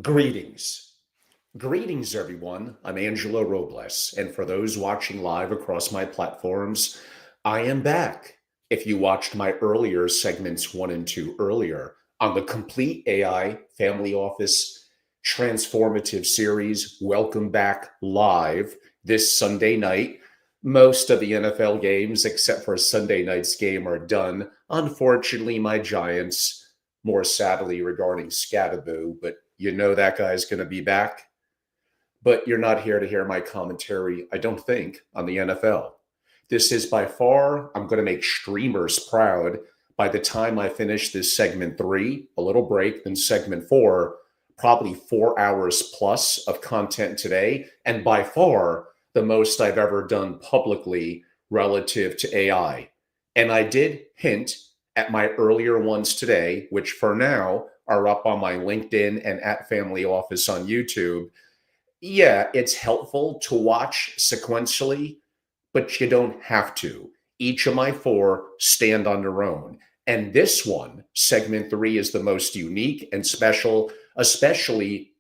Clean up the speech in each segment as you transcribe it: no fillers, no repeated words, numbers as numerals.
Greetings. Greetings, everyone. I'm Angelo Robles, and for those watching live across my platforms, I am back. If you watched my earlier segments 1 and 2 earlier on the Complete AI Family Office Transformative Series, welcome back live this Sunday night. Most of the NFL games, except for Sunday night's game, are done. Unfortunately, my Giants, more sadly regarding Scatterboo, but you know that guy's going to be back. But you're not here to hear my commentary, I don't think, on the NFL. This is by far, I'm going to make streamers proud. By the time I finish this segment 3, a little break, then segment 4, probably 4 hours plus of content today, and by far the most I've ever done publicly relative to AI. And I did hint at my earlier ones today, which for now are up on my LinkedIn and at Family Office on YouTube. Yeah, it's helpful to watch sequentially, but you don't have to. Each of my 4 stand on their own. And this one, segment 3, is the most unique and special, especially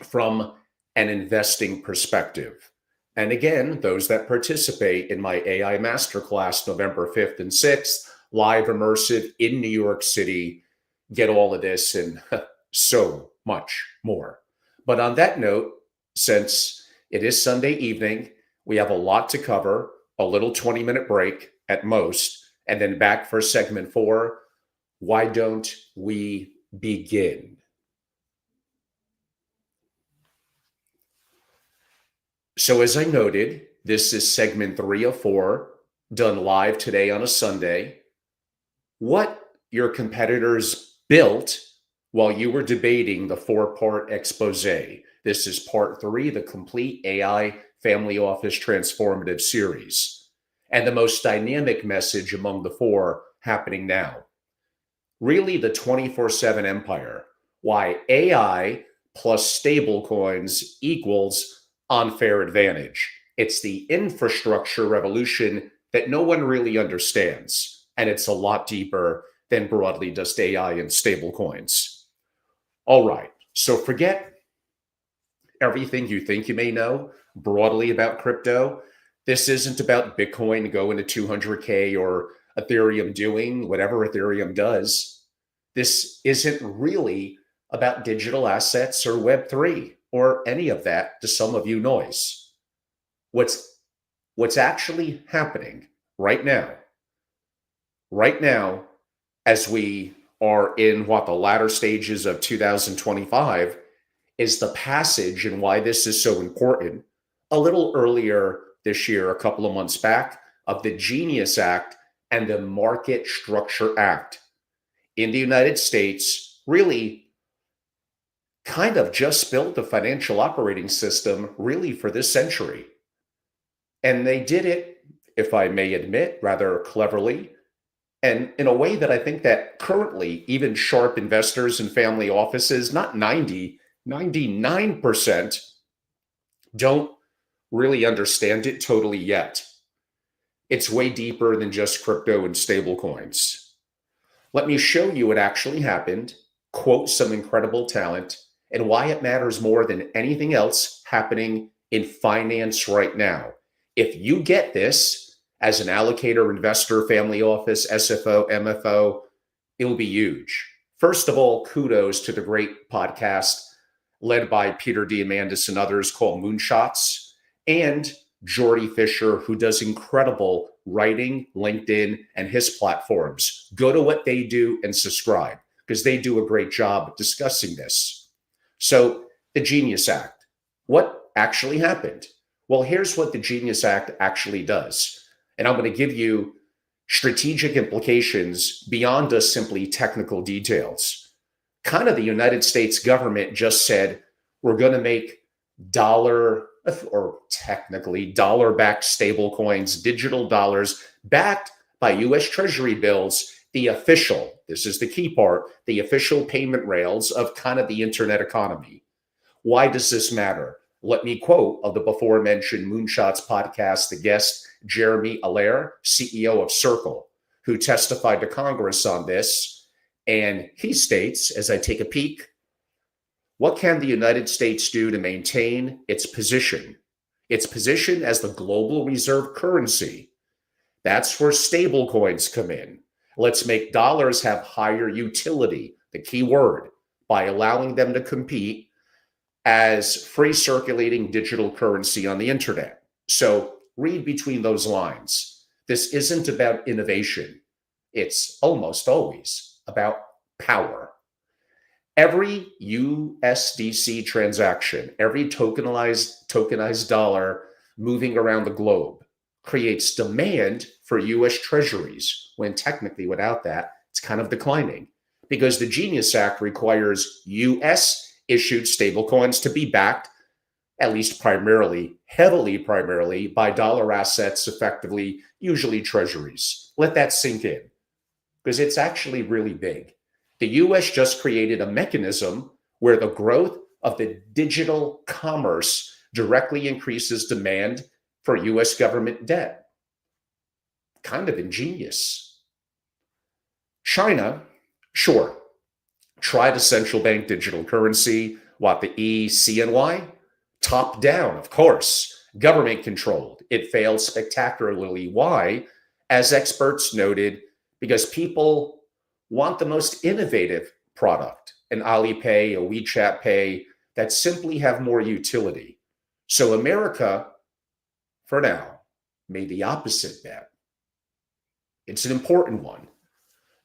from an investing perspective. And again, those that participate in my AI Masterclass November 5th and 6th, live immersive in New York City, get all of this and so much more. But on that note, since it is Sunday evening, we have a lot to cover, a little 20-minute break at most, and then back for segment 4. Why don't we begin? So as I noted, this is segment 3 of 4, done live today on a Sunday. What your competitors built while you were debating the 4-part expose. This is part 3, the Complete AI Family Office Transformative Series, and the most dynamic message among the 4 happening now. Really the 24/7 empire, why AI plus stablecoins equals unfair advantage. It's the infrastructure revolution that no one really understands, and it's a lot deeper than broadly just AI and stablecoins. All right, so forget everything you think you may know broadly about crypto. This isn't about Bitcoin going to 200K or Ethereum doing whatever Ethereum does. This isn't really about digital assets or Web3 or any of that, to some of you noise. What's actually happening right now, as we are in the latter stages of 2025, is the passage, and why this is so important, a little earlier this year, a couple of months back, of the Genius Act and the Market Structure Act in the United States. Really kind of just built the financial operating system really for this century. And they did it, if I may admit, rather cleverly, and in a way that I think that currently even sharp investors and family offices, not 99%, don't really understand it totally yet. It's way deeper than just crypto and stablecoins. Let me show you what actually happened, quote some incredible talent, and why it matters more than anything else happening in finance right now. If you get this as an allocator, investor, family office, SFO, MFO, it'll be huge. First of all, kudos to the great podcast led by Peter Diamandis and others called Moonshots, and Jordy Fisher, who does incredible writing, LinkedIn, and his platforms. Go to what they do and subscribe, because they do a great job discussing this. So the Genius Act, what actually happened? Well, here's what the Genius Act actually does. And I'm going to give you strategic implications beyond just simply technical details. Kind of the United States government just said, we're going to make dollar-backed stablecoins, digital dollars backed by US Treasury bills, the official, this is the key part, the official payment rails of kind of the internet economy. Why does this matter? Let me quote of the before mentioned Moonshots podcast, the guest Jeremy Allaire, CEO of Circle, who testified to Congress on this. And he states, as I take a peek, What can the United States do to maintain its position? Its position as the global reserve currency. That's where stablecoins come in. Let's make dollars have higher utility, the key word, by allowing them to compete as free circulating digital currency on the internet. So read between those lines. This isn't about innovation. It's almost always about power. Every USDC transaction, every tokenized dollar moving around the globe creates demand for US treasuries, when technically without that, it's kind of declining, because the Genius Act requires US issued stablecoins to be backed, at least heavily primarily, by dollar assets, effectively, usually treasuries. Let that sink in, because it's actually really big. The US just created a mechanism where the growth of the digital commerce directly increases demand for US government debt. Kind of ingenious. China, sure, tried a central bank digital currency, what, the ECNY? Top down, of course, government controlled. It failed spectacularly. Why? As experts noted, because people want the most innovative product, an Alipay, a WeChat Pay, that simply have more utility. So America, for now, made the opposite bet. It's an important one.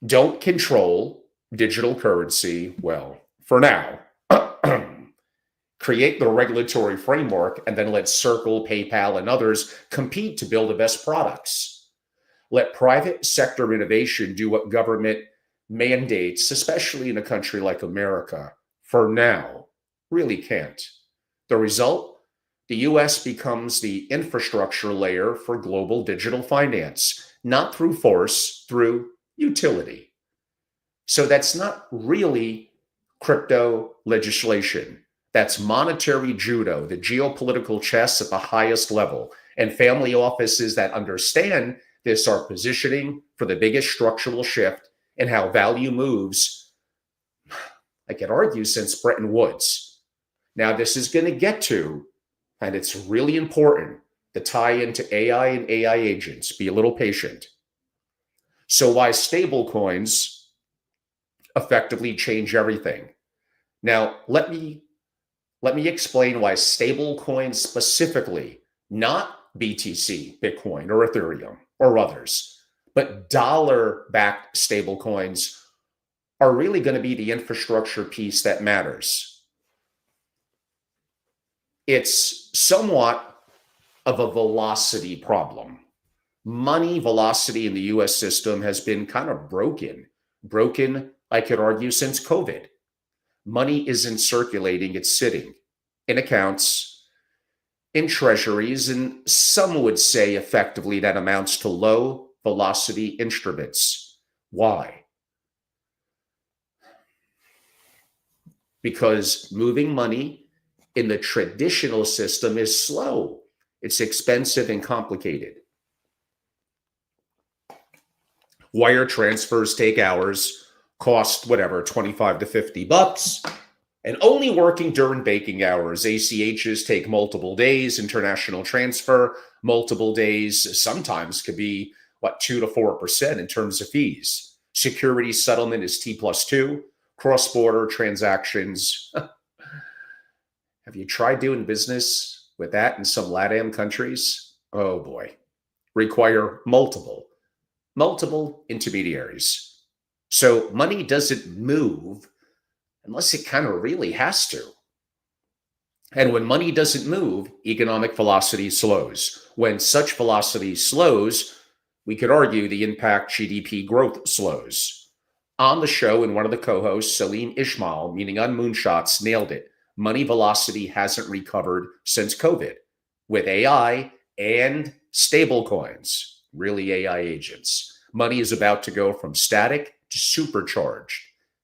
Don't control digital currency, well, for now. Create the regulatory framework and then let Circle, PayPal, and others compete to build the best products. Let private sector innovation do what government mandates, especially in a country like America, for now, really can't. The result? The US becomes the infrastructure layer for global digital finance, not through force, through utility. So that's not really crypto legislation. That's monetary judo, the geopolitical chess at the highest level. And family offices that understand this are positioning for the biggest structural shift in how value moves, I could argue, since Bretton Woods. Now, this is going to get to, and it's really important, the tie into AI and AI agents. Be a little patient. So why stablecoins effectively change everything. Now, let me explain why stablecoins specifically, not BTC, Bitcoin, or Ethereum, or others, but dollar-backed stablecoins are really going to be the infrastructure piece that matters. It's somewhat of a velocity problem. Money velocity in the US system has been kind of broken, I could argue, since COVID. Money isn't circulating, it's sitting in accounts, in treasuries, and some would say effectively that amounts to low velocity instruments. Why? Because moving money in the traditional system is slow. It's expensive and complicated. Wire transfers take hours, cost whatever, 25 to 50 bucks, and only working during banking hours. ACHs take multiple days, international transfer, multiple days, sometimes could be, 2 to 4% in terms of fees. Security settlement is T+2, cross-border transactions. Have you tried doing business with that in some LATAM countries? Oh boy, require multiple intermediaries. So money doesn't move unless it kind of really has to. And when money doesn't move, economic velocity slows. When such velocity slows, we could argue the impact GDP growth slows. On the show, and one of the co-hosts, Salim Ismail, meaning on Moonshots, nailed it. Money velocity hasn't recovered since COVID. With AI and stablecoins, really AI agents, money is about to go from static to supercharged.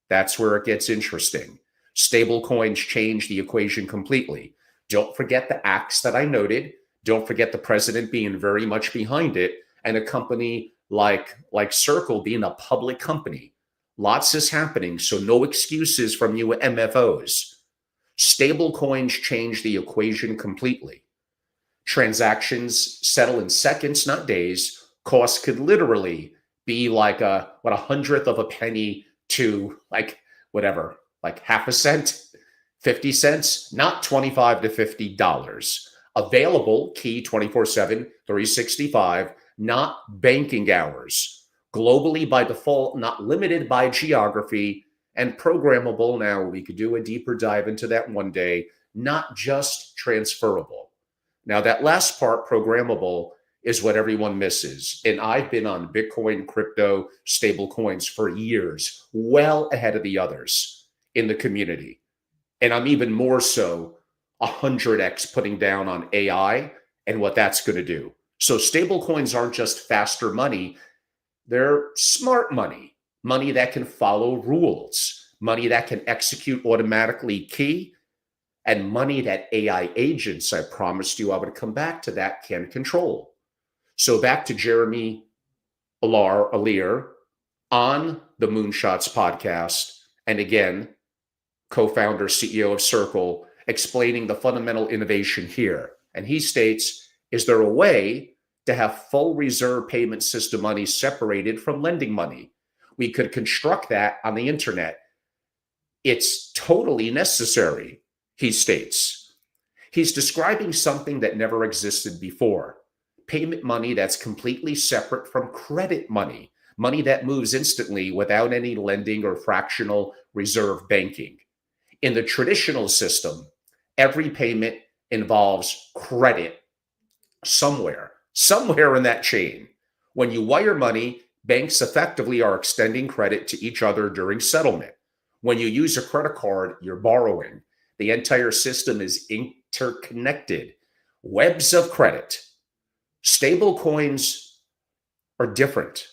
That's where it gets interesting. Stablecoins change the equation completely. Don't forget the acts that I noted. Don't forget the president being very much behind it, and a company like Circle being a public company. Lots is happening, so no excuses from you MFOs. Stablecoins change the equation completely. Transactions settle in seconds, not days. Costs could literally be like a hundredth of a penny to like whatever, like half a cent, 50 cents, not $25 to $50. Available key 24/7, 365, not banking hours. Globally by default, not limited by geography, and programmable. Now, we could do a deeper dive into that one day, not just transferable. Now, that last part, programmable, is what everyone misses. And I've been on Bitcoin, crypto, stable coins for years, well ahead of the others in the community. And I'm even more so 100x putting down on AI and what that's going to do. So stable coins aren't just faster money, they're smart money, money that can follow rules, money that can execute automatically key, and money that AI agents, I promised you I would come back to that, can control. So back to Jeremy Allaire on the Moonshots podcast. And again, co-founder, CEO of Circle, explaining the fundamental innovation here. And he states, is there a way to have full reserve payment system money separated from lending money? We could construct that on the internet. It's totally necessary, he states. He's describing something that never existed before. Payment money that's completely separate from credit money, money that moves instantly without any lending or fractional reserve banking. In the traditional system, every payment involves credit somewhere in that chain. When you wire money, banks effectively are extending credit to each other during settlement. When you use a credit card, you're borrowing. The entire system is interconnected. Webs of credit. Stable coins are different.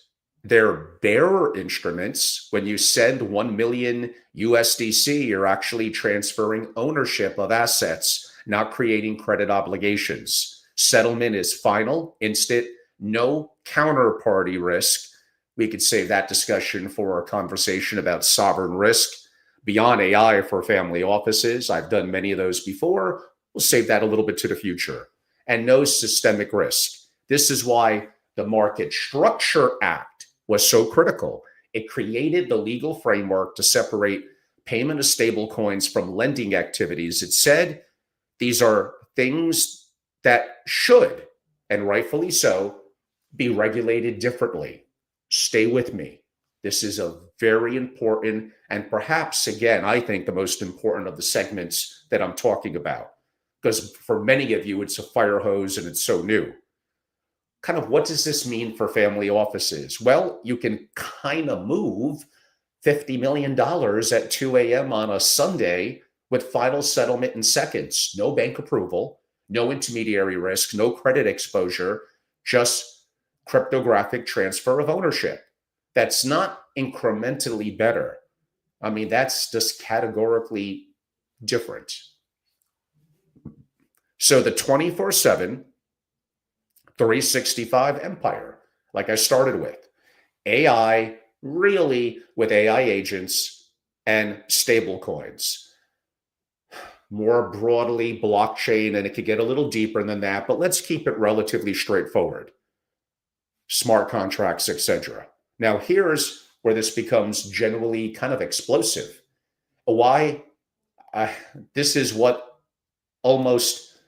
They're bearer instruments. When you send 1 million USDC, you're actually transferring ownership of assets, not creating credit obligations. Settlement is final, instant, no counterparty risk. We could save that discussion for a conversation about sovereign risk beyond AI for family offices. I've done many of those before. We'll save that a little bit to the future. And no systemic risk. This is why the Market Structure Act was so critical. It created the legal framework to separate payment of stable coins from lending activities. It said these are things that should, and rightfully so, be regulated differently. Stay with me. This is a very important, and perhaps, again, I think the most important of the segments that I'm talking about, because for many of you, it's a fire hose and it's so new. Kind of what does this mean for family offices? Well, you can kind of move $50 million at 2 a.m. on a Sunday with final settlement in seconds. No bank approval, no intermediary risk, no credit exposure, just cryptographic transfer of ownership. That's not incrementally better. I mean, that's just categorically different. So the 24/7, 365 empire, like I started with, AI, really with AI agents and stable coins. More broadly, blockchain, and it could get a little deeper than that, but let's keep it relatively straightforward. Smart contracts, etc. Now, here's where this becomes generally kind of explosive. Why? This is what almost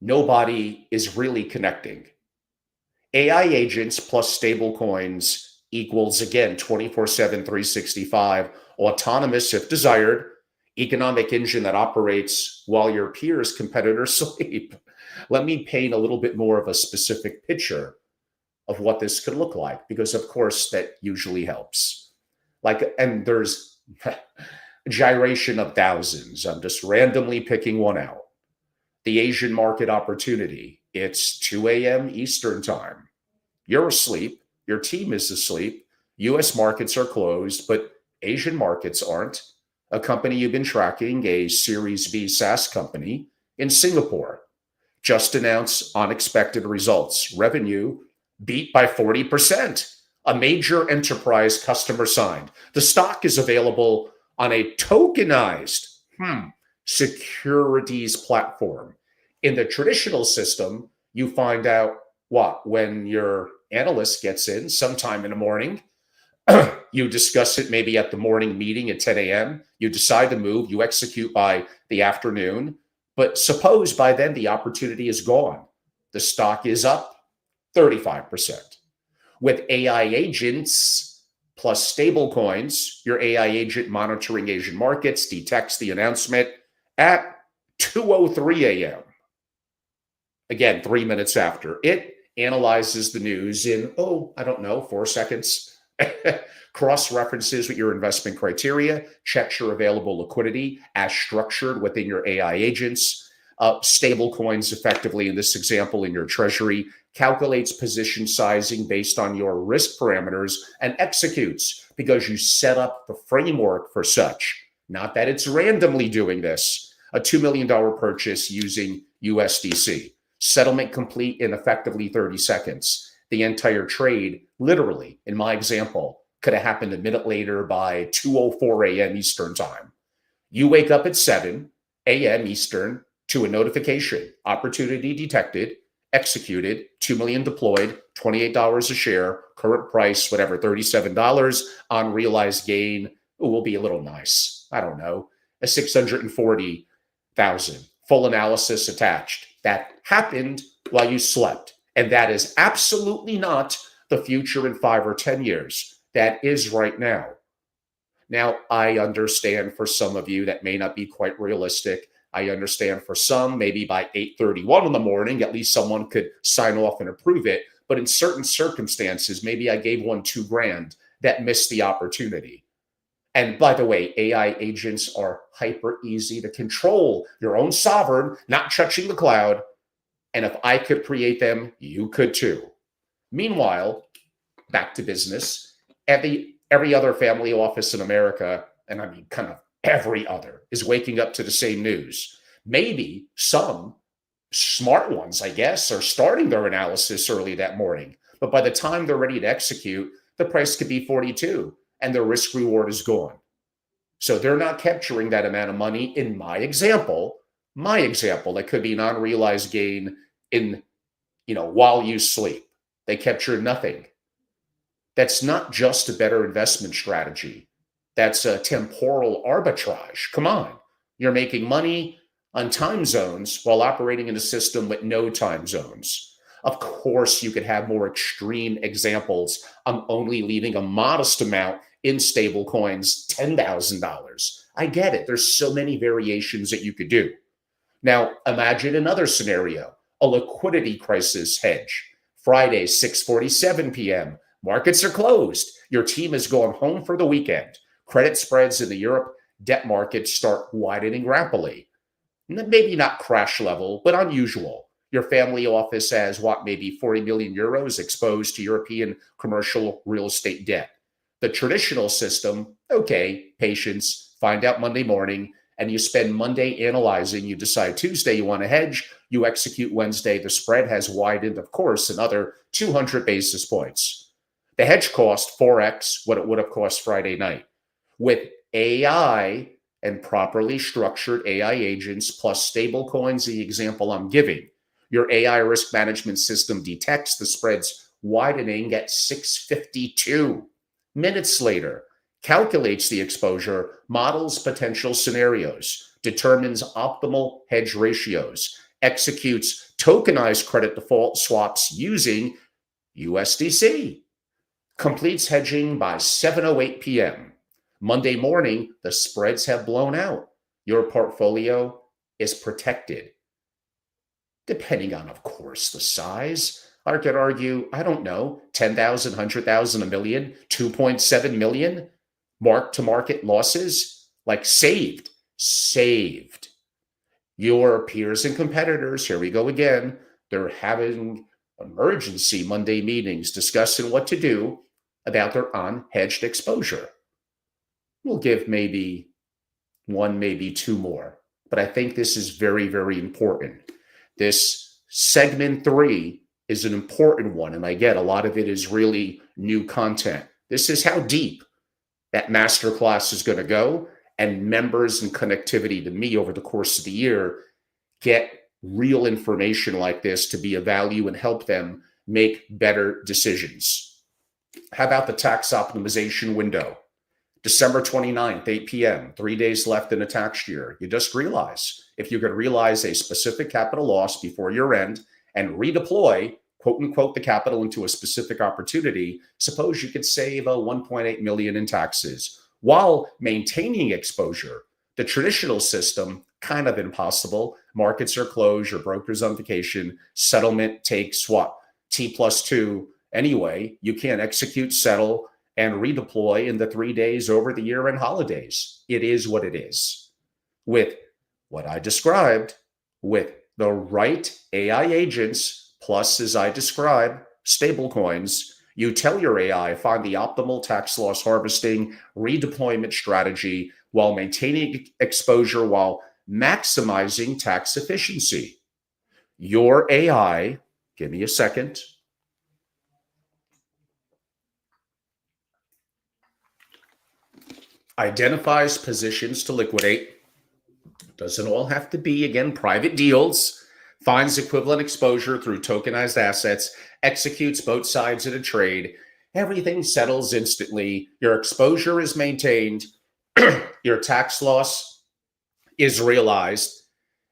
nobody is really connecting. AI agents plus stable coins equals, again, 24/7, 365, autonomous if desired, economic engine that operates while your peers, competitors sleep. Let me paint a little bit more of a specific picture of what this could look like, because of course that usually helps. And there's gyration of thousands. I'm just randomly picking one out. The Asian market opportunity. It's 2 a.m. Eastern time. You're asleep. Your team is asleep. US markets are closed, but Asian markets aren't. A company you've been tracking, a Series B SaaS company in Singapore, just announced unexpected results. Revenue beat by 40%. A major enterprise customer signed. The stock is available on a tokenized securities platform. In the traditional system, you find out what? When your analyst gets in sometime in the morning, you discuss it maybe at the morning meeting at 10 a.m. You decide to move, you execute by the afternoon. But suppose by then the opportunity is gone. The stock is up 35%. With AI agents plus stablecoins, your AI agent monitoring Asian markets detects the announcement at 2:03 a.m. Again, 3 minutes after. It analyzes the news in, 4 seconds. Cross-references with your investment criteria, checks your available liquidity as structured within your AI agents, stable coins effectively in this example in your treasury, calculates position sizing based on your risk parameters, and executes because you set up the framework for such. Not that it's randomly doing this. A $2 million purchase using USDC. Settlement complete in effectively 30 seconds. The entire trade, literally, in my example, could have happened a minute later by 2:04 a.m. Eastern time. You wake up at 7 a.m. Eastern to a notification. Opportunity detected, executed, 2 million deployed, $28 a share, current price, whatever, $37. Unrealized gain will be a little nice. I don't know, a 640,000. Full analysis attached. That happened while you slept. And that is absolutely not the future in 5 or 10 years. That is right now. Now, I understand for some of you that may not be quite realistic. I understand for some, maybe by 8:31 in the morning, at least someone could sign off and approve it. But in certain circumstances, maybe I gave one $2,000 that missed the opportunity. And by the way, AI agents are hyper easy to control. Your own sovereign, not touching the cloud. And if I could create them, you could too. Meanwhile, back to business. Every other family office in America, and I mean kind of every other, is waking up to the same news. Maybe some smart ones, I guess, are starting their analysis early that morning. But by the time they're ready to execute, the price could be 42 and the risk reward is gone. So they're not capturing that amount of money in my example. That could be an unrealized gain in, while you sleep. They capture nothing. That's not just a better investment strategy. That's a temporal arbitrage. Come on. You're making money on time zones while operating in a system with no time zones. Of course, you could have more extreme examples. I'm only leaving a modest amount in stable coins, $10,000. I get it. There's so many variations that you could do. Now, imagine another scenario, a liquidity crisis hedge. Friday, 6:47 p.m. Markets are closed. Your team has gone home for the weekend. Credit spreads in the Europe debt markets start widening rapidly. Maybe not crash level, but unusual. Your family office has maybe 40 million euros exposed to European commercial real estate debt. The traditional system, okay, patience, find out Monday morning, and you spend Monday analyzing. You decide Tuesday you want to hedge. You execute Wednesday. The spread has widened, of course, another 200 basis points. The hedge cost 4x what it would have cost Friday night. With AI and properly structured AI agents plus stable coins, the example I'm giving, your AI risk management system detects the spreads widening at 6:52. Minutes later, calculates the exposure, models potential scenarios, determines optimal hedge ratios, executes tokenized credit default swaps using USDC, completes hedging by 7:08 p.m. Monday morning, the spreads have blown out. Your portfolio is protected. Depending on, of course, the size. I could argue, I don't know, 10,000, 100,000, a million, 2.7 million mark-to-market losses, like saved. Your peers and competitors, here we go again, they're having emergency Monday meetings discussing what to do about their unhedged exposure. We'll give maybe one, maybe two more, but I think this is very, very important. This segment 3 is an important one, and I get a lot of it is really new content. This is how deep that masterclass is going to go, and members and connectivity to me over the course of the year get real information like this to be of value and help them make better decisions. How about the tax optimization window? December 29th, 8 p.m., 3 days left in a tax year. You just realize if you could realize a specific capital loss before year end and redeploy, quote unquote, the capital into a specific opportunity, suppose you could save 1.8 million in taxes while maintaining exposure. The traditional system, kind of impossible. Markets are closed, your broker's on vacation, settlement takes what? T+2. Anyway, you can't execute, settle, and redeploy in the 3 days over the year-end holidays. It is what it is. With what I described, with the right AI agents, plus, as I described, stablecoins, you tell your AI, find the optimal tax loss harvesting redeployment strategy while maintaining exposure, while maximizing tax efficiency. Your AI, give me a second, identifies positions to liquidate. Doesn't all have to be, again, private deals. Finds equivalent exposure through tokenized assets, executes both sides of a trade. Everything settles instantly. Your exposure is maintained. Your tax loss is realized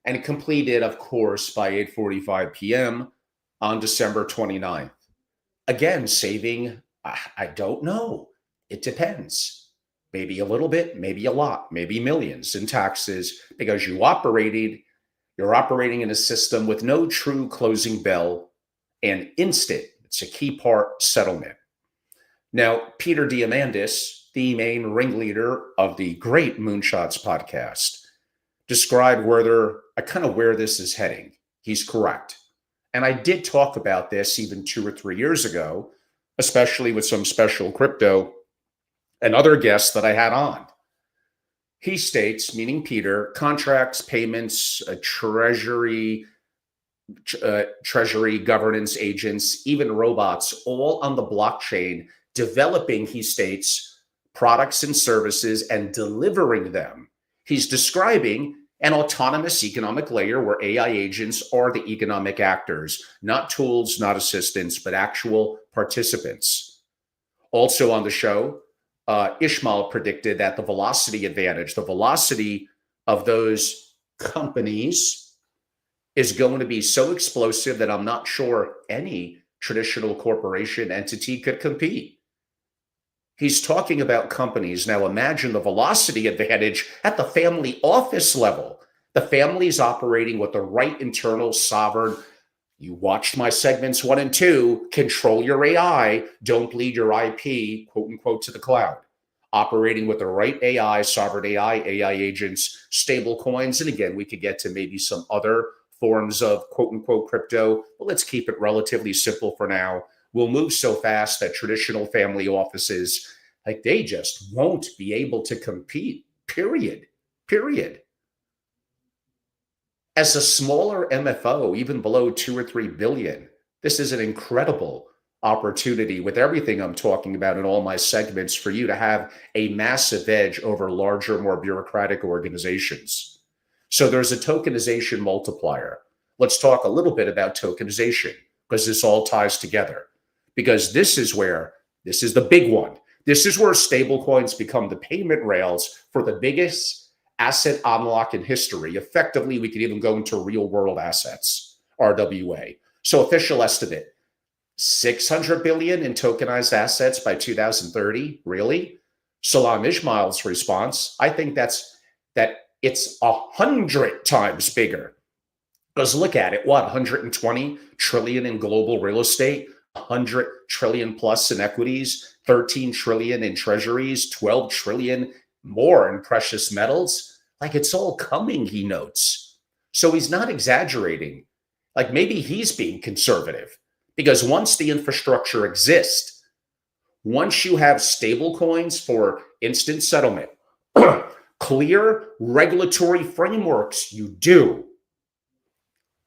and completed, of course, by 8:45 p.m. on December 29th. Again, saving, I don't know. It depends. Maybe a little bit, maybe a lot, maybe millions in taxes because you're operating in a system with no true closing bell and instant, it's a key part, settlement. Now, Peter Diamandis, the main ringleader of the Great Moonshots podcast, described where this is heading. He's correct. And I did talk about this even 2 or 3 years ago, especially with some special crypto and other guests that I had on. He states, meaning Peter, contracts, payments, treasury governance agents, even robots, all on the blockchain, developing, he states, products and services and delivering them. He's describing an autonomous economic layer where AI agents are the economic actors, not tools, not assistants, but actual participants. Also on the show, Ishmael predicted that the velocity advantage, the velocity of those companies is going to be so explosive that I'm not sure any traditional corporation entity could compete. He's talking about companies. Now imagine the velocity advantage at the family office level. The family's operating with the right internal sovereign. You watched my segments 1 and 2, control your AI, don't bleed your IP, quote unquote, to the cloud. Operating with the right AI, sovereign AI agents, stable coins. And again, we could get to maybe some other forms of quote unquote crypto, but let's keep it relatively simple for now. We'll move so fast that traditional family offices, they just won't be able to compete, period. As a smaller MFO, even below 2 or 3 billion, this is an incredible opportunity with everything I'm talking about in all my segments for you to have a massive edge over larger, more bureaucratic organizations. So there's a tokenization multiplier. Let's talk a little bit about tokenization because this all ties together. Because this is the big one. This is where stablecoins become the payment rails for the biggest asset unlock in history. Effectively, we could even go into real world assets, RWA. So official estimate, 600 billion in tokenized assets by 2030. Really? Salam Ismail's response, I think that it's 100 times bigger. Because look at it, 120 trillion in global real estate, 100 trillion plus in equities, 13 trillion in treasuries, 12 trillion more in precious metals. It's all coming, he notes. So he's not exaggerating. Maybe he's being conservative because once the infrastructure exists, once you have stable coins for instant settlement, clear regulatory frameworks, you do.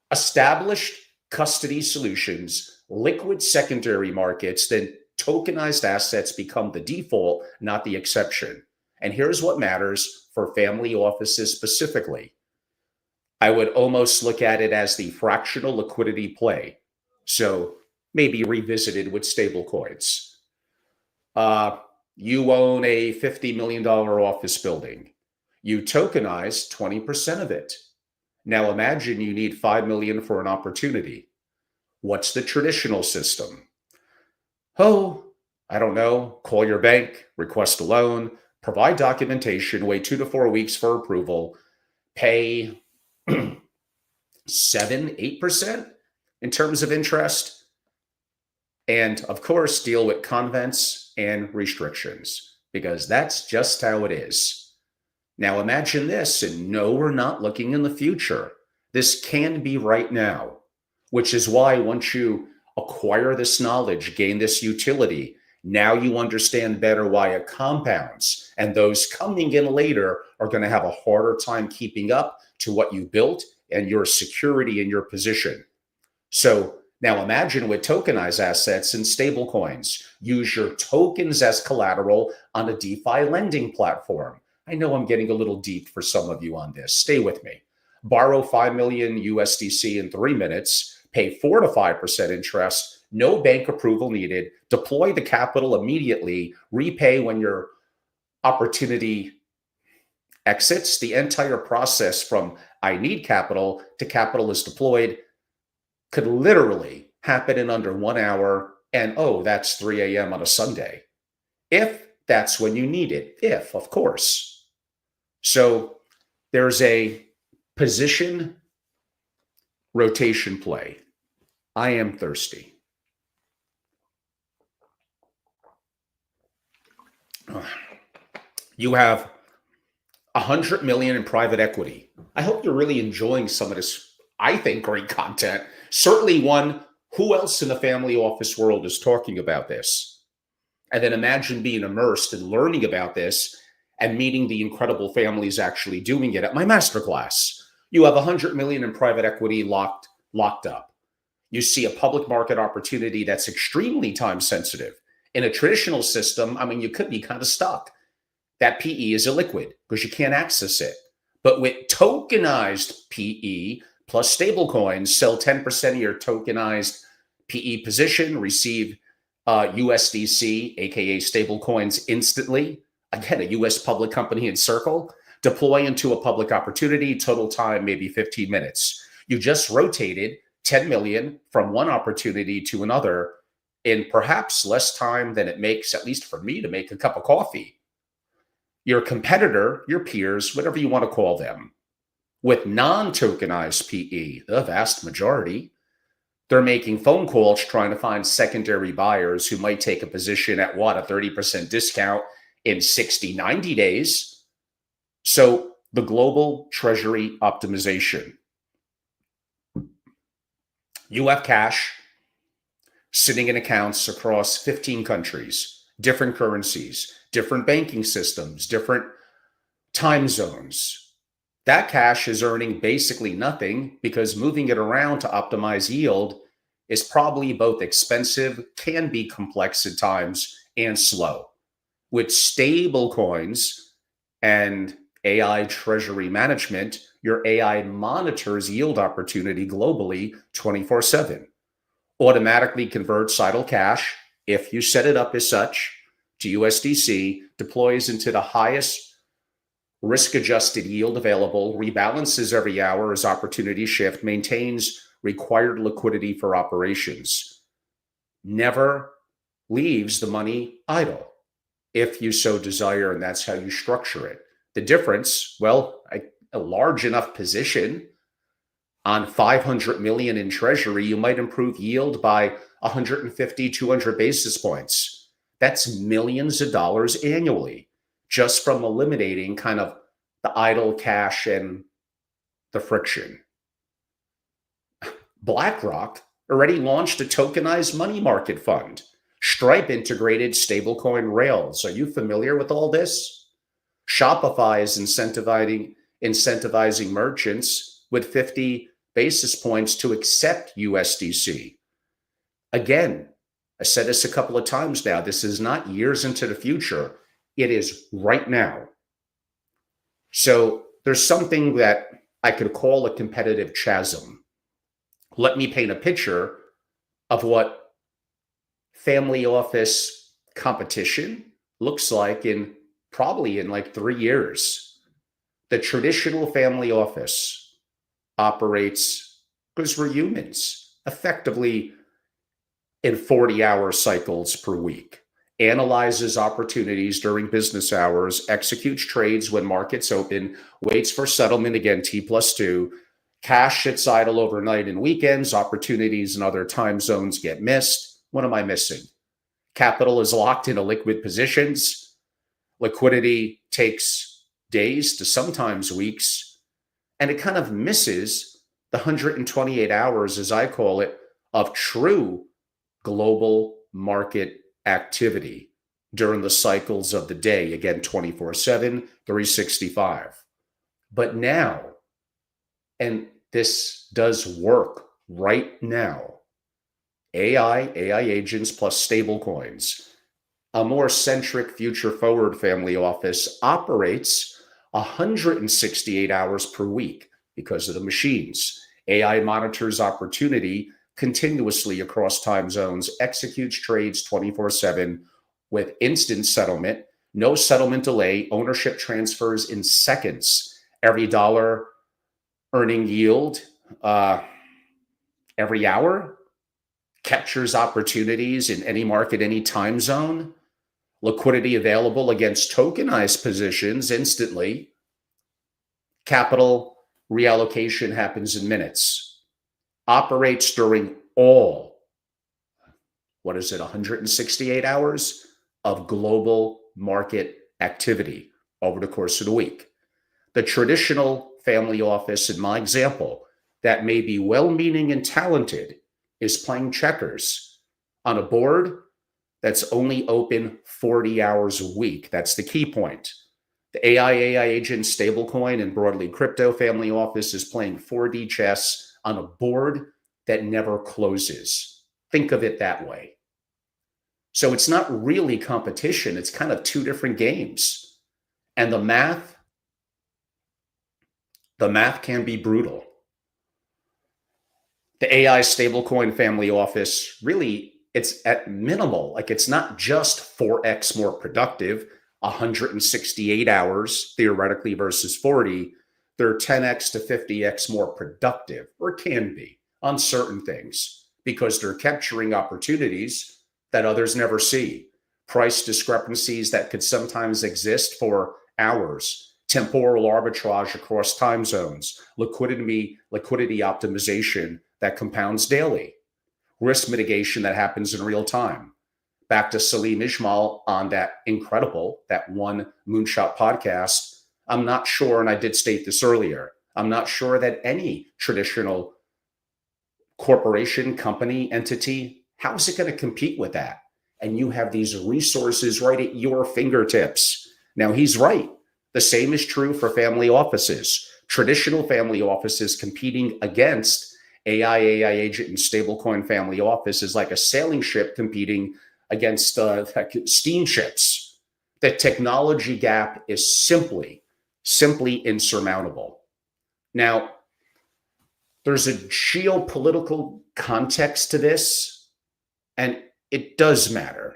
Established custody solutions, liquid secondary markets, then tokenized assets become the default, not the exception. And here's what matters for family offices specifically. I would almost look at it as the fractional liquidity play. So maybe revisited with stablecoins. You own a $50 million office building. You tokenize 20% of it. Now imagine you need 5 million for an opportunity. What's the traditional system? Oh, I don't know. Call your bank, request a loan, provide documentation, wait 2 to 4 weeks for approval, pay 7-8% in terms of interest, and of course deal with convents and restrictions, because that's just how it is. Now imagine this, and no, we're not looking in the future. This can be right now, which is why once you acquire this knowledge, gain this utility, now you understand better why it compounds, and those coming in later are going to have a harder time keeping up to what you built and your security in your position. So now imagine with tokenized assets and stablecoins, use your tokens as collateral on a DeFi lending platform. I know I'm getting a little deep for some of you on this. Stay with me. Borrow 5 million USDC in 3 minutes, pay 4 to 5% interest, no bank approval needed, deploy the capital immediately, repay when your opportunity exits. The entire process from I need capital to capital is deployed could literally happen in under 1 hour. And oh, that's 3 a.m. on a Sunday. If that's when you need it. If, of course. So there's a position rotation play. I am thirsty. You have 100 million in private equity. I hope you're really enjoying some of this, I think, great content. Certainly one, who else in the family office world is talking about this? And then imagine being immersed and learning about this and meeting the incredible families actually doing it at my masterclass. You have 100 million in private equity locked up. You see a public market opportunity that's extremely time sensitive. In a traditional system, I mean, you could be kind of stuck. That PE is illiquid because you can't access it. But with tokenized PE plus stablecoins, sell 10% of your tokenized PE position, receive USDC, aka stablecoins, instantly. Again, a US public company in Circle, deploy into a public opportunity, total time maybe 15 minutes. You just rotated 10 million from one opportunity to another in perhaps less time than it makes, at least for me, to make a cup of coffee. Your competitor, your peers, whatever you want to call them, with non-tokenized PE, the vast majority, they're making phone calls trying to find secondary buyers who might take a position at what, a 30% discount in 60, 90 days. So the global treasury optimization. You have cash sitting in accounts across 15 countries, different currencies, different banking systems, different time zones. That cash is earning basically nothing because moving it around to optimize yield is probably both expensive, can be complex at times, and slow. With stable coins and AI treasury management, your AI monitors yield opportunity globally 24/7. Automatically converts idle cash, if you set it up as such, to USDC, deploys into the highest risk-adjusted yield available, rebalances every hour as opportunities shift, maintains required liquidity for operations, never leaves the money idle if you so desire, and that's how you structure it. The difference, well, a large enough position on 500 million in treasury, you might improve yield by 150, 200 basis points. That's millions of dollars annually just from eliminating kind of the idle cash and the friction. BlackRock already launched a tokenized money market fund. Stripe integrated stablecoin rails. Are you familiar with all this? Shopify is incentivizing merchants with 50 basis points to accept USDC. Again, I said this a couple of times now. This is not years into the future. It is right now. So there's something that I could call a competitive chasm. Let me paint a picture of what family office competition looks like probably in like 3 years. The traditional family office operates, because we're humans, effectively in 40-hour cycles per week, analyzes opportunities during business hours, executes trades when markets open, waits for settlement, again, T+2, cash sits idle overnight and weekends, opportunities in other time zones get missed. What am I missing? Capital is locked into liquid positions. Liquidity takes days to sometimes weeks, and it kind of misses the 128 hours, as I call it, of true global market activity during the cycles of the day, again, 24/7, 365. But now, and this does work right now, AI agents plus stablecoins, a more centric future forward family office operates 168 hours per week because of the machines. AI monitors opportunity continuously across time zones, executes trades 24/7 with instant settlement, no settlement delay, ownership transfers in seconds. Every dollar earning yield every hour, captures opportunities in any market, any time zone, liquidity available against tokenized positions instantly. Capital reallocation happens in minutes. Operates during all, 168 hours of global market activity over the course of the week. The traditional family office, in my example, that may be well-meaning and talented, is playing checkers on a board that's only open 40 hours a week. That's the key point. The AI agent, stablecoin, and broadly crypto family office is playing 4D chess on a board that never closes. Think of it that way. So it's not really competition. It's kind of two different games. And the math can be brutal. The AI stablecoin family office, really, it's at minimal. Like, it's not just 4x more productive, 168 hours theoretically versus 40. They're 10x to 50x more productive, or can be, on certain things, because they're capturing opportunities that others never see, price discrepancies that could sometimes exist for hours, temporal arbitrage across time zones, liquidity optimization that compounds daily, risk mitigation that happens in real time. Back to Salim Ismail on that one Moonshot podcast. I'm not sure, and I did state this earlier, I'm not sure that any traditional corporation, company, entity, how is it going to compete with that? And you have these resources right at your fingertips. Now, he's right. The same is true for family offices. Traditional family offices competing against AI agent and stablecoin family office is like a sailing ship competing against steamships. The technology gap is simply insurmountable. Now, there's a geopolitical context to this, and it does matter.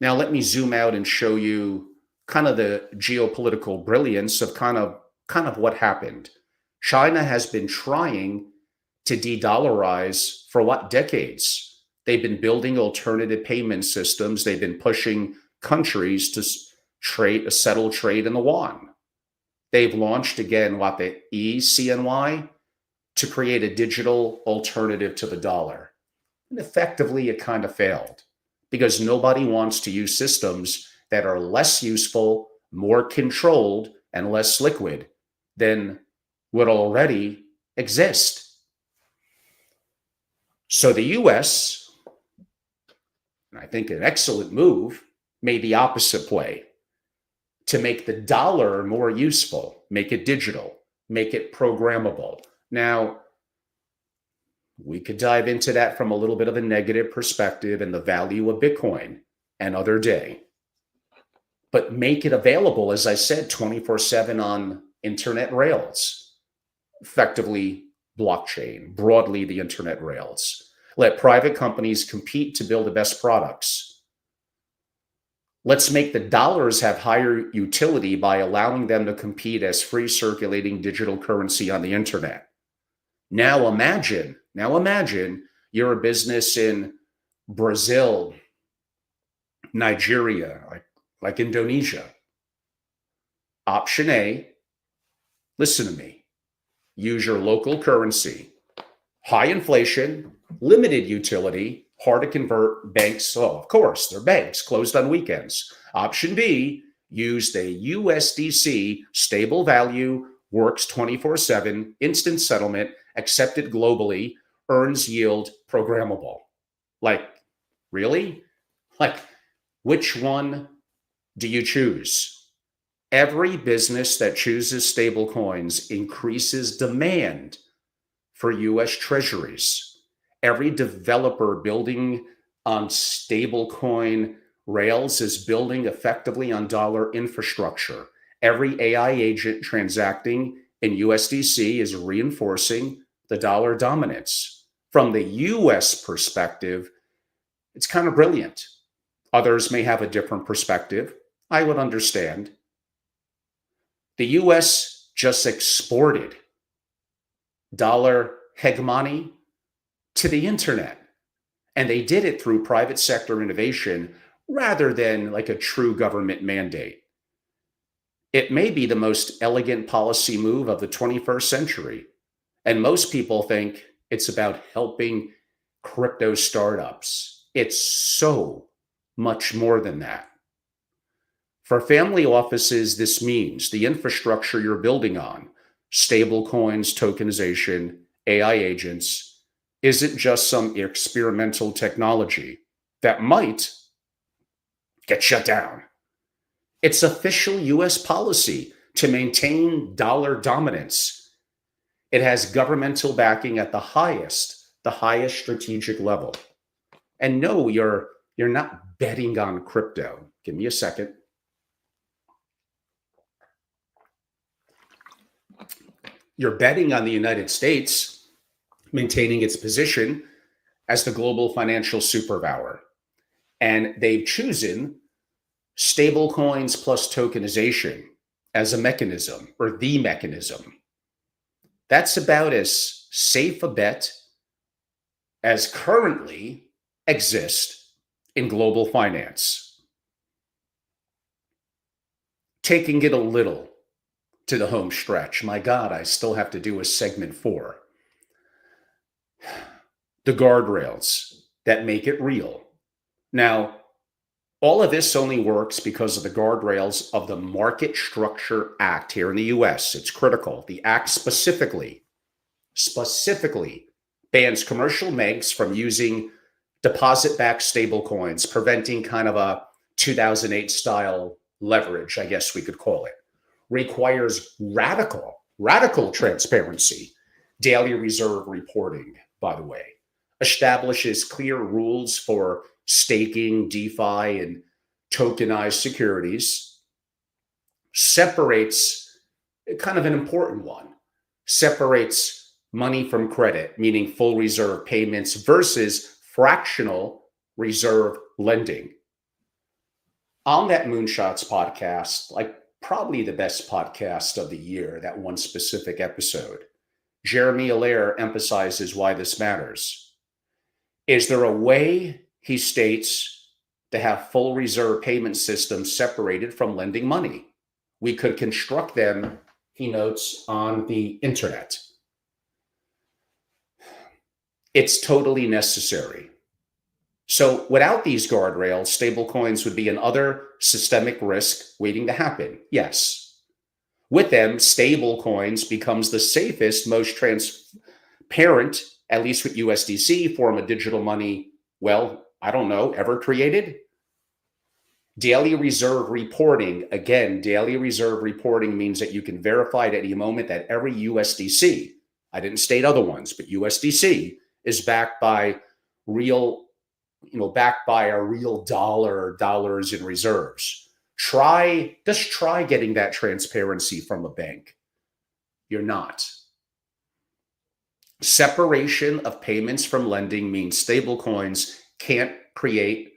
Now, let me zoom out and show you kind of the geopolitical brilliance of kind of what happened. China has been trying to de-dollarize for what, decades? They've been building alternative payment systems. They've been pushing countries to settle trade in the yuan. They've launched, again, the ECNY, to create a digital alternative to the dollar. And effectively, it kind of failed because nobody wants to use systems that are less useful, more controlled, and less liquid than what already exist. So the US, and I think an excellent move, made the opposite play to make the dollar more useful, make it digital, make it programmable. Now, we could dive into that from a little bit of a negative perspective and the value of Bitcoin another day. but make it available, as I said, 24/7 on internet rails, effectively blockchain, broadly the internet rails. Let private companies compete to build the best products. Let's make the dollars have higher utility by allowing them to compete as free circulating digital currency on the internet. Now imagine you're a business in Brazil, Nigeria, like Indonesia. Option A, listen to me, use your local currency, high inflation, limited utility, hard to convert, banks, oh, of course, they're banks, closed on weekends. Option B, use the USDC, stable value, works 24/7, instant settlement, accepted globally, earns yield, programmable. Like, really? Like, which one do you choose? Every business that chooses stablecoins increases demand for US treasuries. Every developer building on stablecoin rails is building effectively on dollar infrastructure. Every AI agent transacting in USDC is reinforcing the dollar dominance. From the US perspective, it's kind of brilliant. Others may have a different perspective. I would understand. The US just exported dollar hegemony to the internet, and they did it through private sector innovation rather than like a true government mandate. It may be the most elegant policy move of the 21st century, and most people think it's about helping crypto startups. It's so much more than that. For family offices, this means the infrastructure you're building on, stable coins, tokenization, AI agents, isn't just some experimental technology that might get shut down. It's official US policy to maintain dollar dominance. It has governmental backing at the highest strategic level. And no, you're not betting on crypto. Give me a second. You're betting on the United States maintaining its position as the global financial superpower. And they've chosen stablecoins plus tokenization as a mechanism, or the mechanism. That's about as safe a bet as currently exists in global finance. Taking it a little to the home stretch. My God, I still have to do a segment 4. The guardrails that make it real. Now, all of this only works because of the guardrails of the Market Structure Act here in the US. It's critical. The act specifically bans commercial banks from using deposit-backed stablecoins, preventing kind of a 2008 style leverage, I guess we could call it. Requires radical transparency, daily reserve reporting, by the way, establishes clear rules for staking, DeFi, and tokenized securities, separates, kind of an important one, separates money from credit, meaning full reserve payments versus fractional reserve lending. On that Moonshots podcast, like probably the best podcast of the year, that one specific episode, Jeremy Allaire emphasizes why this matters. Is there a way, he states, to have full reserve payment systems separated from lending money? We could construct them, he notes, on the internet. It's totally necessary. So without these guardrails, stablecoins would be another systemic risk waiting to happen. Yes. With them, stablecoins becomes the safest, most transparent, at least with USDC, form of digital money, well, I don't know, ever created? Daily reserve reporting. Again, daily reserve reporting means that you can verify at any moment that every USDC, I didn't state other ones, but USDC is backed by real, backed by a real dollars in reserves. Just try getting that transparency from a bank. You're not. Separation of payments from lending means stablecoins can't create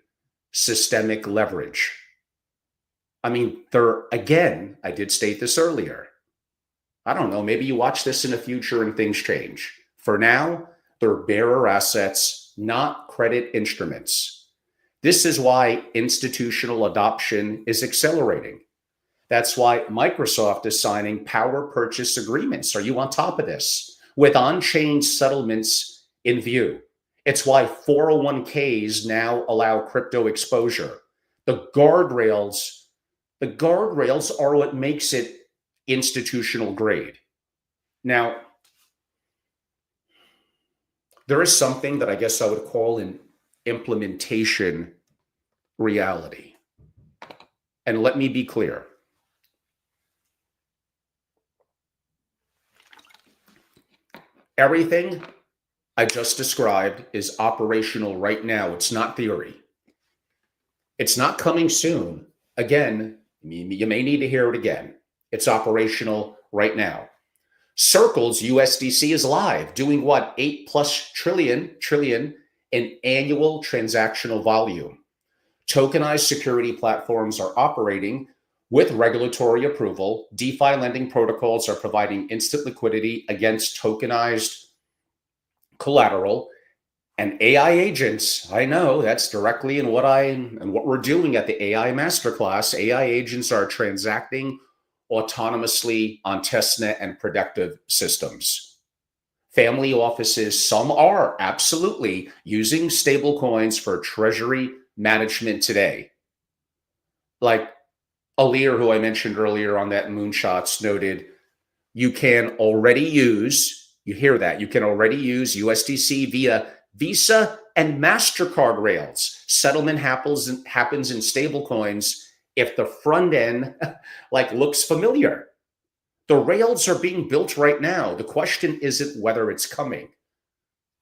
systemic leverage. I mean, again, I did state this earlier. I don't know, maybe you watch this in the future and things change. For now, they're bearer assets, not credit instruments. This is why institutional adoption is accelerating. That's why Microsoft is signing power purchase agreements. Are you on top of this? With on-chain settlements in view. It's why 401ks now allow crypto exposure. The guardrails are what makes it institutional grade. Now, there is something that I guess I would call an implementation reality. And let me be clear. Everything I just described is operational right now. It's not theory. It's not coming soon. Again, you may need to hear it again. It's operational right now. Circle's USDC is live, doing what? 8+ trillion in annual transactional volume. Tokenized security platforms are operating with regulatory approval. DeFi lending protocols are providing instant liquidity against tokenized collateral. And AI agents, I know that's directly in what we're doing at the AI Masterclass. AI agents are transacting autonomously on testnet and productive systems. Family offices, some are absolutely using stablecoins for treasury management today. Like Alir, who I mentioned earlier on that Moonshots, noted, you can already use, you hear that, you can already use USDC via Visa and MasterCard rails. Settlement happens in stablecoins if the front end looks familiar. The rails are being built right now. The question isn't whether it's coming,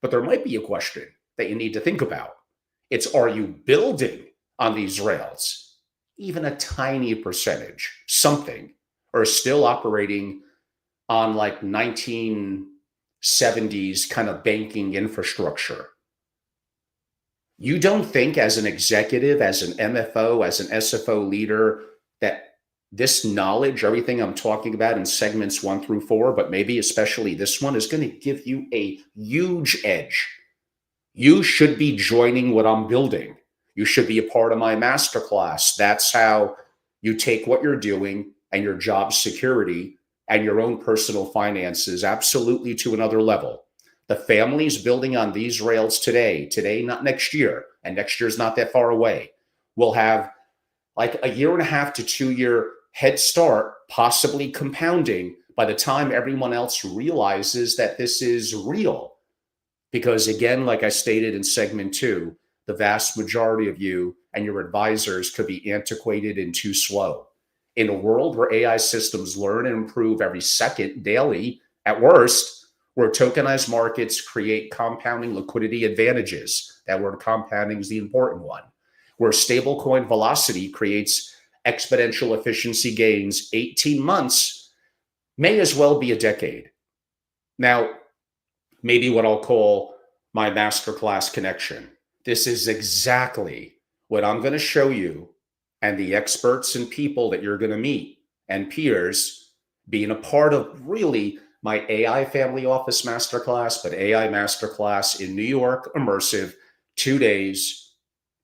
but there might be a question that you need to think about. It's, are you building on these rails? Even a tiny percentage, something, are still operating on 1970s kind of banking infrastructure. You don't think as an executive, as an MFO, as an SFO leader, that this knowledge, everything I'm talking about in segments 1 through 4, but maybe especially this one, is going to give you a huge edge. You should be joining what I'm building. You should be a part of my masterclass. That's how you take what you're doing and your job security and your own personal finances absolutely to another level. The families building on these rails today, not next year, and next year's not that far away, will have a 1.5 to 2 year head start, possibly compounding by the time everyone else realizes that this is real. Because again, like I stated in segment 2, the vast majority of you and your advisors could be antiquated and too slow. In a world where AI systems learn and improve every second, daily, at worst, where tokenized markets create compounding liquidity advantages, that word compounding is the important one, where stablecoin velocity creates exponential efficiency gains, 18 months may as well be a decade. Now, maybe what I'll call my masterclass connection. This is exactly what I'm going to show you, and the experts and people that you're going to meet and peers being a part of really my AI Family Office Masterclass, but AI Masterclass in New York, immersive, 2 days,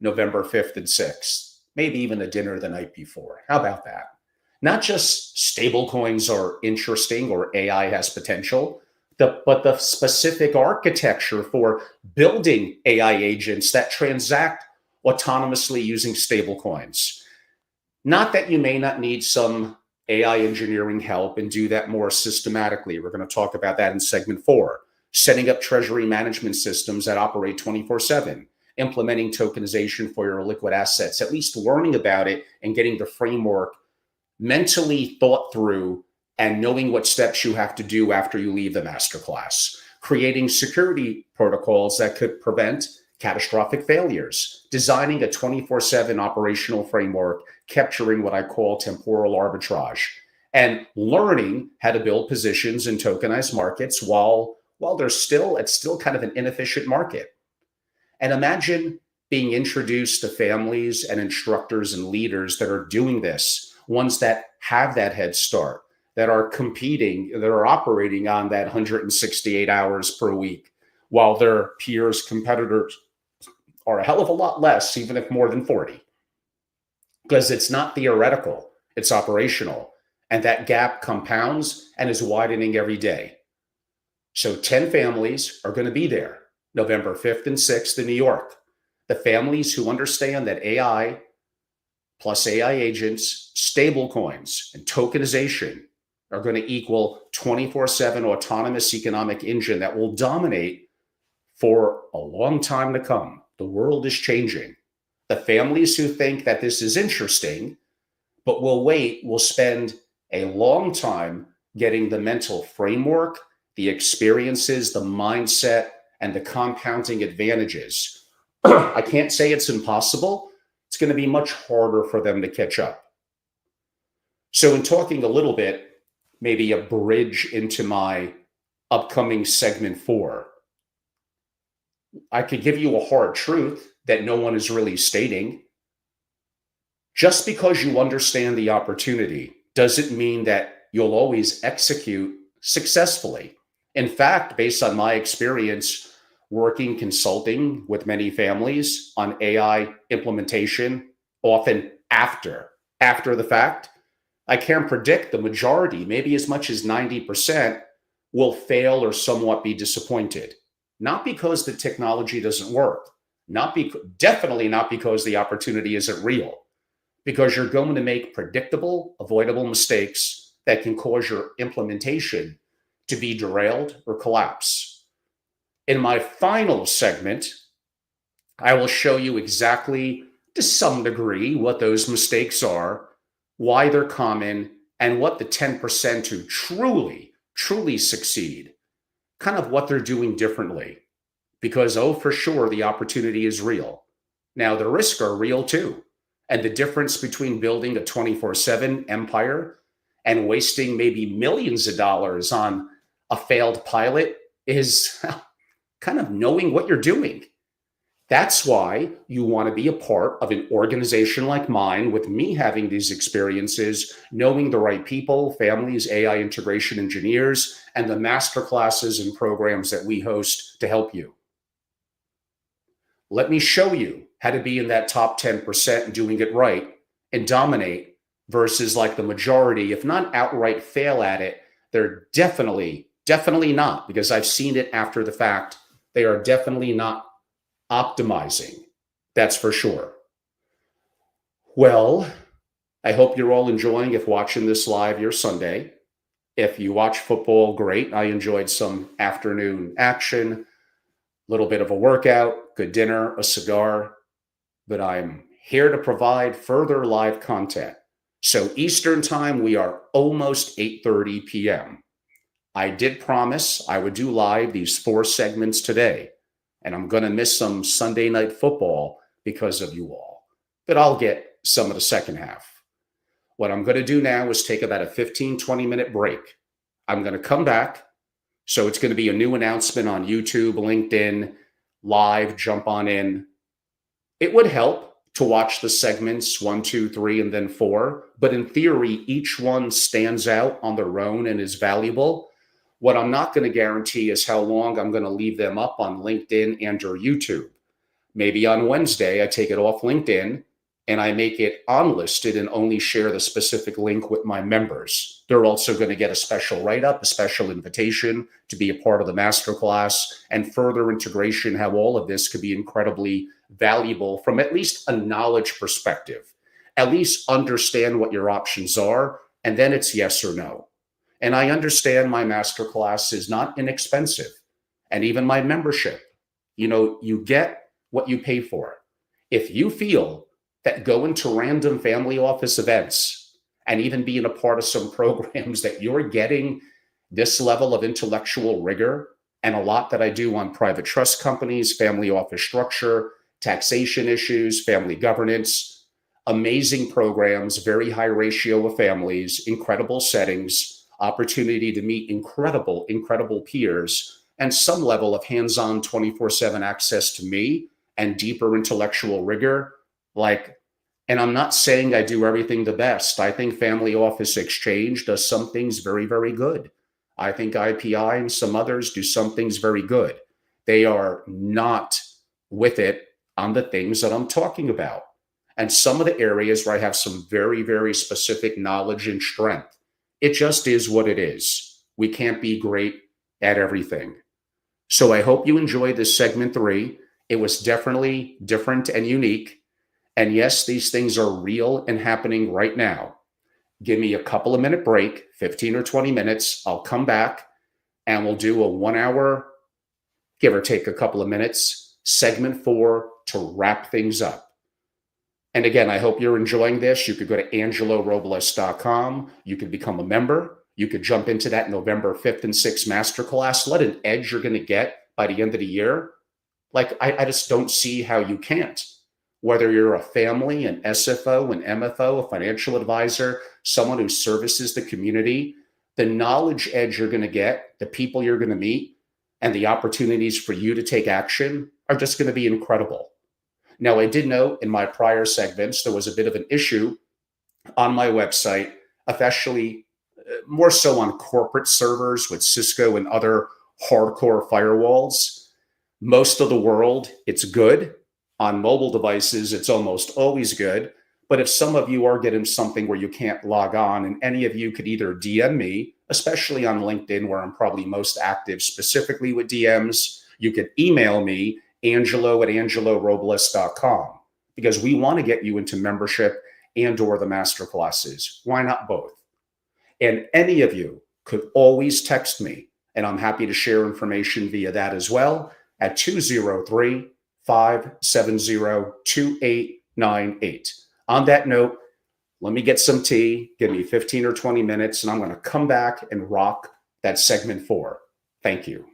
November 5th and 6th, maybe even a dinner the night before. How about that? Not just stablecoins are interesting or AI has potential, but the specific architecture for building AI agents that transact autonomously using stablecoins. Not that you may not need some AI engineering help and do that more systematically. We're going to talk about that in segment 4. Setting up treasury management systems that operate 24/7, implementing tokenization for your liquid assets, at least learning about it and getting the framework mentally thought through and knowing what steps you have to do after you leave the masterclass, creating security protocols that could prevent catastrophic failures, designing a 24/7 operational framework, capturing what I call temporal arbitrage, and learning how to build positions in tokenized markets while it's still kind of an inefficient market. And imagine being introduced to families and instructors and leaders that are doing this, ones that have that head start, that are competing, that are operating on that 168 hours per week, while their peers, competitors are a hell of a lot less, even if more than 40. Because it's not theoretical, it's operational. And that gap compounds and is widening every day. So 10 families are going to be there November 5th and 6th in New York. The families who understand that AI plus AI agents, stablecoins, and tokenization are going to equal 24/7 autonomous economic engine that will dominate for a long time to come. The world is changing. The families who think that this is interesting, but will wait, will spend a long time getting the mental framework, the experiences, the mindset, and the compounding advantages. I can't say it's impossible. It's going to be much harder for them to catch up. So in talking a little bit, maybe a bridge into my upcoming segment 4, I could give you a hard truth that no one is really stating. Just because you understand the opportunity doesn't mean that you'll always execute successfully. In fact, based on my experience working consulting with many families on AI implementation, often after the fact, I can predict the majority, maybe as much as 90%, will fail or somewhat be disappointed. Not because the technology doesn't work, definitely not because the opportunity isn't real, because you're going to make predictable, avoidable mistakes that can cause your implementation to be derailed or collapse. In my final segment, I will show you exactly, to some degree, what those mistakes are, why they're common, and what the 10% who truly succeed, kind of what they're doing differently. Because, oh, for sure, the opportunity is real. Now, the risks are real too. And the difference between building a 24/7 empire and wasting maybe millions of dollars on a failed pilot is kind of knowing what you're doing. That's why you want to be a part of an organization like mine, with me having these experiences, knowing the right people, families, AI integration engineers, and the masterclasses and programs that we host to help you. Let me show you how to be in that top 10% and doing it right and dominate, versus like the majority, if not outright fail at it, they're definitely not, because I've seen it after the fact. They are definitely not optimizing. That's for sure. Well, I hope you're all enjoying, if watching this live, your Sunday. If you watch football, great. I enjoyed some afternoon action, a little bit of a workout, good dinner, a cigar, but I'm here to provide further live content. So Eastern time, we are almost 8:30 p.m. I did promise I would do live these 4 segments today, and I'm going to miss some Sunday night football because of you all, but I'll get some of the second half. What I'm going to do now is take about a 15-20 minute break. I'm going to come back. So it's going to be a new announcement on YouTube, LinkedIn, live, jump on in. It would help to watch the segments 1, 2, 3, and then 4. But in theory, each one stands out on their own and is valuable. What I'm not going to guarantee is how long I'm going to leave them up on LinkedIn and or YouTube. Maybe on Wednesday, I take it off LinkedIn and I make it unlisted and only share the specific link with my members. They're also going to get a special write-up, a special invitation to be a part of the masterclass, and further integration, how all of this could be incredibly valuable from at least a knowledge perspective. At least understand what your options are, and then it's yes or no. And I understand my masterclass is not inexpensive, and even my membership. You get what you pay for. If you feel that going to random family office events and even being a part of some programs that you're getting this level of intellectual rigor and a lot that I do on private trust companies, family office structure, taxation issues, family governance, amazing programs, very high ratio of families, incredible settings, opportunity to meet incredible peers, and some level of hands-on 24/7 access to me and deeper intellectual rigor. And I'm not saying I do everything the best. I think Family Office Exchange does some things very good. I think IPI and some others do some things very good. They are not with it on the things that I'm talking about. And some of the areas where I have some very specific knowledge and strength, it just is what it is. We can't be great at everything. So I hope you enjoyed this segment 3. It was definitely different and unique. And yes, these things are real and happening right now. Give me a couple of minute break, 15 or 20 minutes. I'll come back and we'll do a 1 hour, give or take a couple of minutes, segment 4 to wrap things up. And again, I hope you're enjoying this. You could go to angelorobles.com. You could become a member. You could jump into that November 5th and 6th masterclass. What an edge you're going to get by the end of the year. I just don't see how you can't. Whether you're a family, an SFO, an MFO, a financial advisor, someone who services the community, the knowledge edge you're going to get, the people you're going to meet, and the opportunities for you to take action are just going to be incredible. Now, I did note in my prior segments, there was a bit of an issue on my website, especially more so on corporate servers with Cisco and other hardcore firewalls. Most of the world, it's good. On mobile devices, it's almost always good. But if some of you are getting something where you can't log on, and any of you could either DM me, especially on LinkedIn, where I'm probably most active specifically with DMs, you could email me, angelo@angelorobles.com, because we want to get you into membership and or the masterclasses. Why not both? And any of you could always text me, and I'm happy to share information via that as well at 203-570-2898. On that note, let me get some tea, give me 15 or 20 minutes, and I'm going to come back and rock that segment 4. Thank you.